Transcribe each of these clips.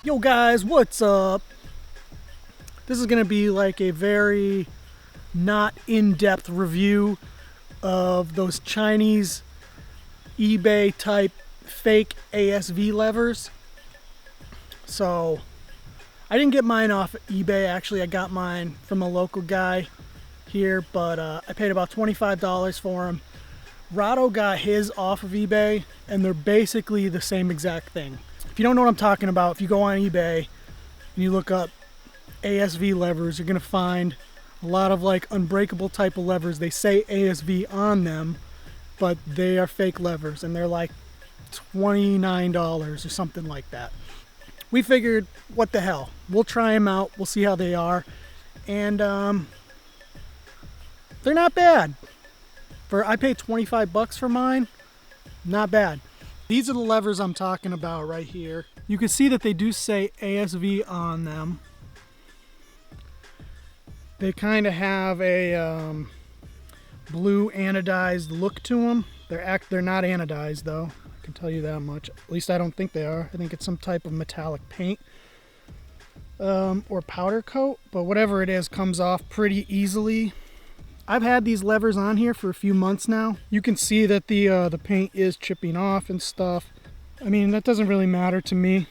Yo guys, what's up? This is gonna be like a very not in-depth review of those Chinese eBay type fake ASV levers. So I didn't get mine off eBay. Actually, I got mine from a local guy here, but I paid about $25 for him. Rado got his off of eBay, and they're basically the same exact thing. If you don't know what I'm talking about, if you go on eBay and you look up ASV levers, you're gonna find a lot of like unbreakable type of levers. They say ASV on them, but they are fake levers, and they're like $29 or something like that. We figured, what the hell? We'll try them out. We'll see how they are, and they're not bad. I paid 25 bucks for mine. Not bad. These are the levers I'm talking about right here. You can see that they do say ASV on them. They kind of have a blue anodized look to them. They're not anodized though. I can tell you that much. At least I don't think they are. I think it's some type of metallic paint or powder coat. But whatever it is, comes off pretty easily. I've had these levers on here for a few months now. You can see that the paint is chipping off and stuff. I mean, that doesn't really matter to me.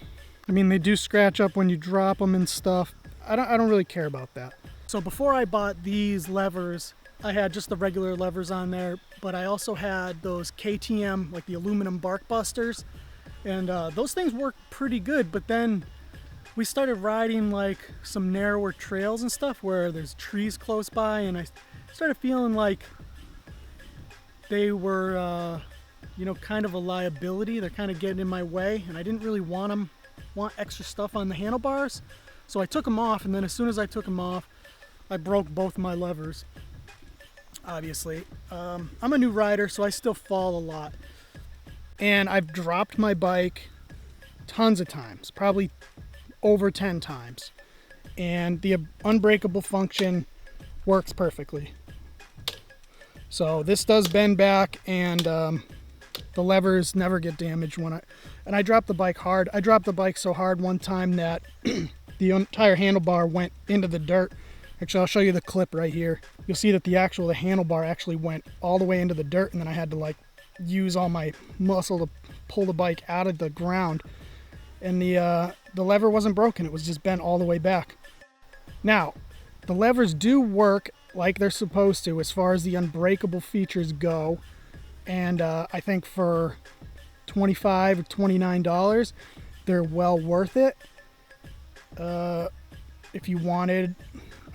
I mean, they do scratch up when you drop them and stuff. I don't really care about that. So before I bought these levers, I had just the regular levers on there, but I also had those KTM, like the aluminum bark busters, and those things work pretty good. But then we started riding like some narrower trails and stuff where there's trees close by, and I started feeling like they were, kind of a liability. They're kind of getting in my way, and I didn't really want extra stuff on the handlebars. So I took them off, and then as soon as I took them off, I broke both my levers, obviously. I'm a new rider, so I still fall a lot. And I've dropped my bike tons of times, probably over 10 times. And the unbreakable function works perfectly. So this does bend back, and the levers never get damaged and I dropped the bike hard. I dropped the bike so hard one time that the entire handlebar went into the dirt. Actually, I'll show you the clip right here. You'll see that the handlebar actually went all the way into the dirt, and then I had to like use all my muscle to pull the bike out of the ground. And the lever wasn't broken. It was just bent all the way back. Now, the levers do work like they're supposed to as far as the unbreakable features go. And I think for $25 or $29, they're well worth it. If you wanted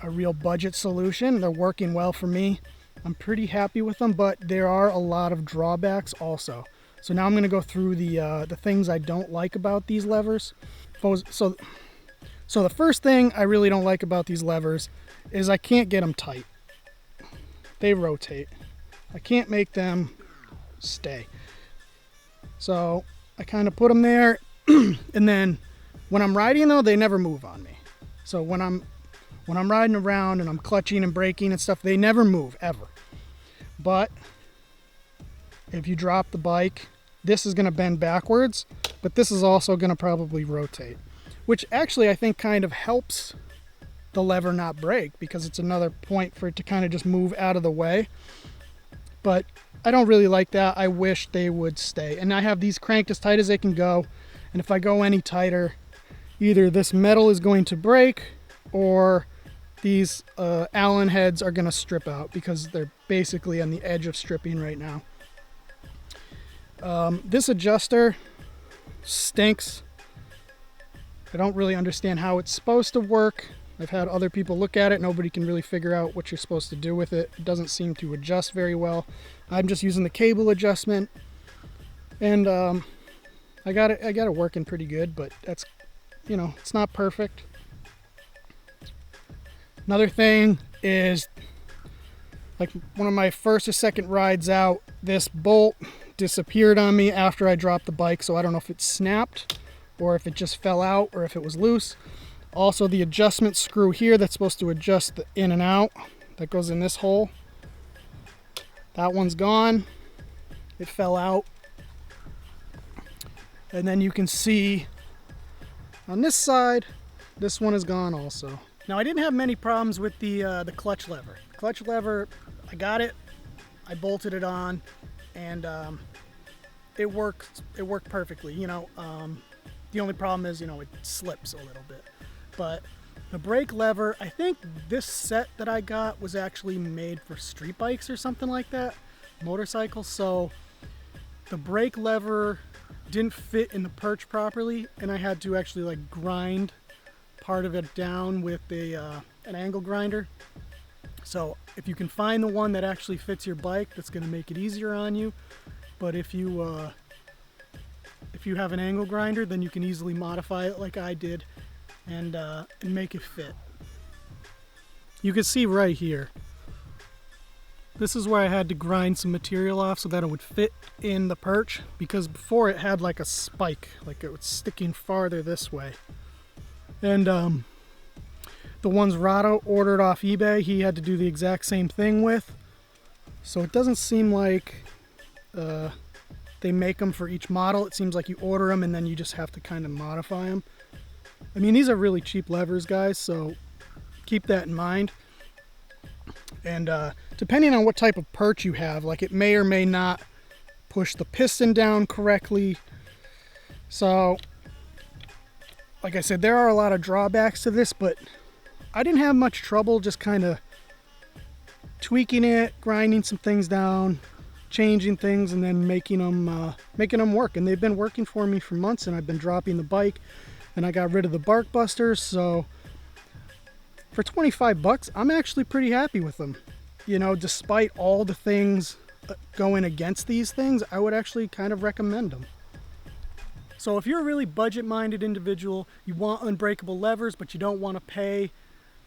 a real budget solution, they're working well for me. I'm pretty happy with them, but there are a lot of drawbacks also. So now I'm going to go through the things I don't like about these levers. So the first thing I really don't like about these levers is I can't get them tight. They rotate. I can't make them stay. So I kind of put them there, and then when I'm riding though, they never move on me. So when I'm riding around and I'm clutching and braking and stuff, they never move ever. But if you drop the bike, this is going to bend backwards, but this is also going to probably rotate, which actually I think kind of helps the lever not break, because it's another point for it to kind of just move out of the way. But I don't really like that. I wish they would stay. And I have these cranked as tight as they can go, and if I go any tighter, either this metal is going to break or these Allen heads are going to strip out, because they're basically on the edge of stripping right now. This adjuster stinks. I don't really understand how it's supposed to work. I've had other people look at it. Nobody can really figure out what you're supposed to do with it. It doesn't seem to adjust very well. I'm just using the cable adjustment, and I got it working pretty good, but that's, it's not perfect. Another thing is, like one of my first or second rides out, this bolt disappeared on me after I dropped the bike, so I don't know if it snapped or if it just fell out or if it was loose. Also, the adjustment screw here that's supposed to adjust the in and out, that goes in this hole, that one's gone. It fell out. And then you can see On this side, this one is gone also. Now I didn't have many problems with the clutch lever. Clutch lever, I got it, I bolted it on, and it worked perfectly. You know, the only problem is, you know, it slips a little bit. But the brake lever, I think this set that I got was actually made for street bikes or something like that, motorcycles. So the brake lever didn't fit in the perch properly, and I had to actually like grind part of it down with an angle grinder. So if you can find the one that actually fits your bike, that's going to make it easier on you. But if you have an angle grinder, then you can easily modify it like I did and make it fit. You can see right here, this is where I had to grind some material off so that it would fit in the perch, because before it had like a spike, like it was sticking farther this way. And the ones Rado ordered off eBay, he had to do the exact same thing with. So it doesn't seem like they make them for each model. It seems like you order them and then you just have to kind of modify them. I mean, these are really cheap levers, guys, so keep that in mind. And depending on what type of perch you have, like it may or may not push the piston down correctly. So, like I said, there are a lot of drawbacks to this, but I didn't have much trouble just kind of tweaking it, grinding some things down, changing things, and then making them work. And they've been working for me for months, and I've been dropping the bike, and I got rid of the bark busters. So for 25 bucks, I'm actually pretty happy with them. You know, despite all the things going against these things, I would actually kind of recommend them. So if you're a really budget-minded individual, you want unbreakable levers, but you don't want to pay,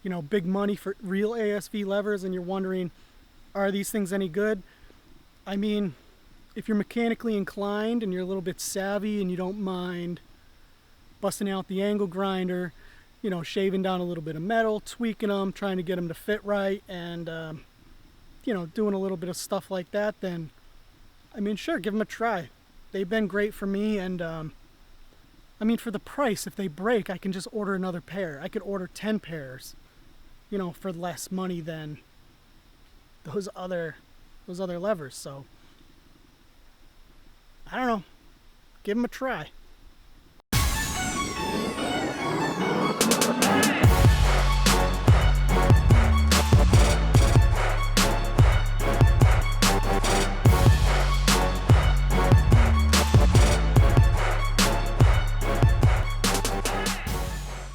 you know, big money for real ASV levers, and you're wondering, are these things any good? I mean, if you're mechanically inclined and you're a little bit savvy and you don't mind busting out the angle grinder, you know, shaving down a little bit of metal, tweaking them, trying to get them to fit right, and, you know, doing a little bit of stuff like that, then, I mean, sure, give them a try. They've been great for me, and, I mean, for the price, if they break, I can just order another pair. I could order 10 pairs, you know, for less money than those other levers. So, I don't know. Give them a try.